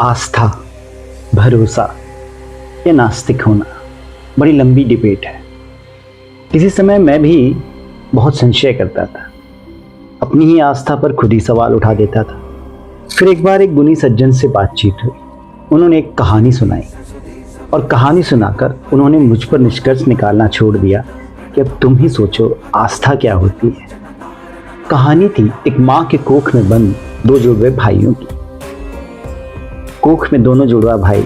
आस्था, भरोसा या नास्तिक होना बड़ी लंबी डिबेट है। किसी समय मैं भी बहुत संशय करता था, अपनी ही आस्था पर खुद ही सवाल उठा देता था। फिर एक बार एक गुणी सज्जन से बातचीत हुई। उन्होंने एक कहानी सुनाई और कहानी सुनाकर उन्होंने मुझ पर निष्कर्ष निकालना छोड़ दिया कि अब तुम ही सोचो आस्था क्या होती है। कहानी थी एक माँ के कोख में बंद दो जुड़वे भाइयों की। कोख में दोनों जुड़वा भाई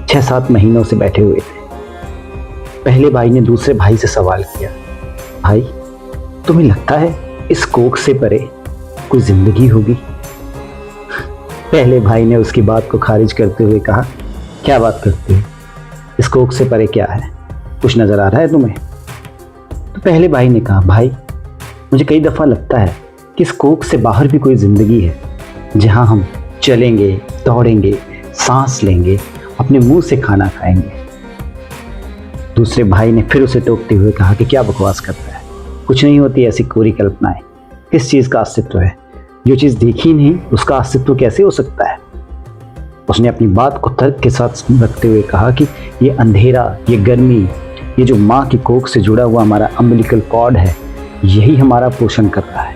6-7 महीनों से बैठे हुए थे। पहले भाई ने दूसरे भाई से सवाल किया, भाई तुम्हें लगता है इस कोख से परे कोई जिंदगी होगी? पहले भाई ने उसकी बात को खारिज करते हुए कहा, क्या बात करते हो, इस कोख से परे क्या है, कुछ नजर आ रहा है तुम्हें? तो पहले भाई ने कहा, भाई मुझे कई दफा लगता है कि इस कोख से बाहर भी कोई जिंदगी है, जहां हम चलेंगे, दौड़ेंगे, सांस लेंगे, अपने मुंह से खाना खाएंगे। दूसरे भाई ने फिर उसे टोकते हुए कहा कि क्या बकवास करता है, कुछ नहीं होती ऐसी कोरी कल्पनाएं, किस चीज का अस्तित्व है? जो चीज देखी नहीं उसका अस्तित्व कैसे हो सकता है? उसने अपनी बात को तर्क के साथ रखते हुए कहा कि ये अंधेरा, ये गर्मी, ये जो माँ की कोख से जुड़ा हुआ हमारा अम्बिलिकल कॉर्ड है, यही हमारा पोषण कर रहा है।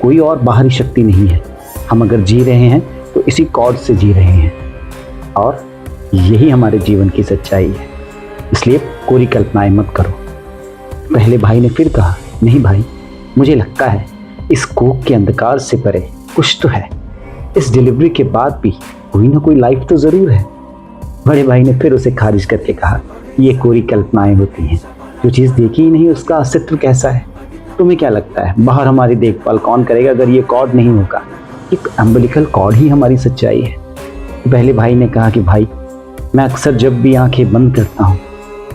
कोई और बाहरी शक्ति नहीं है। हम अगर जी रहे हैं तो इसी कॉर्ड से जी रहे हैं और यही हमारे जीवन की सच्चाई है। इसलिए कोरी कल्पनाएं मत करो। पहले भाई ने फिर कहा, नहीं भाई, मुझे लगता है इस कोख के अंधकार से परे कुछ तो है। इस डिलीवरी के बाद भी कोई ना कोई लाइफ तो जरूर है। बड़े भाई ने फिर उसे खारिज करके कहा, ये कोरी कल्पनाएं होती हैं, जो चीज़ देखी ही नहीं उसका अस्तित्व कैसा है? तुम्हें क्या लगता है बाहर हमारी देखभाल कौन करेगा अगर ये कॉर्ड नहीं होगा? एक अम्बिलिकल कॉर्ड ही हमारी सच्चाई है। पहले भाई ने कहा कि भाई, मैं अक्सर जब भी आंखें बंद करता हूँ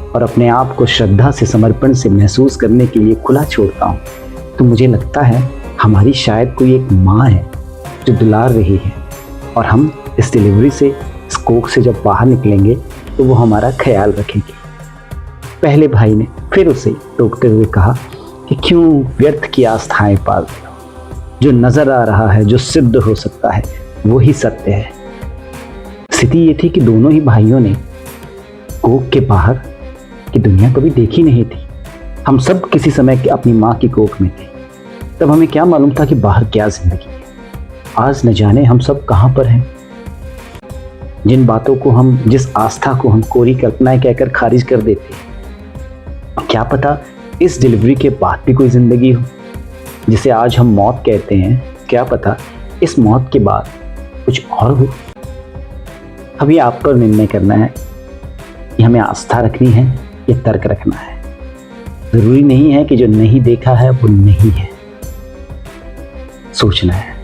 और अपने आप को श्रद्धा से, समर्पण से महसूस करने के लिए खुला छोड़ता हूँ, तो मुझे लगता है हमारी शायद कोई एक माँ है जो दुलार रही है, और हम इस डिलीवरी से, इस कोख से जब बाहर निकलेंगे तो वो हमारा ख्याल रखेगी। पहले भाई ने फिर उसे टोकते हुए कहा कि क्यों व्यर्थ की आस्थाएं पालते हो? जो नजर आ रहा है, जो सिद्ध हो सकता है, वो ही सत्य है। स्थिति ये थी कि दोनों ही भाइयों ने कोख के बाहर की दुनिया कभी देखी नहीं थी। हम सब किसी समय के अपनी माँ की कोख में थे, तब हमें क्या मालूम था कि बाहर क्या जिंदगी है। आज न जाने हम सब कहाँ पर हैं। जिन बातों को हम, जिस आस्था को हम कोरी कल्पनाएं कहकर खारिज कर देते, क्या पता इस डिलीवरी के बाद भी कोई जिंदगी हो, जिसे आज हम मौत कहते हैं। क्या पता इस मौत के बाद कुछ और हो। अभी आप पर निर्णय करना है कि हमें आस्था रखनी है या तर्क रखना है। जरूरी नहीं है कि जो नहीं देखा है वो नहीं है, सोचना है।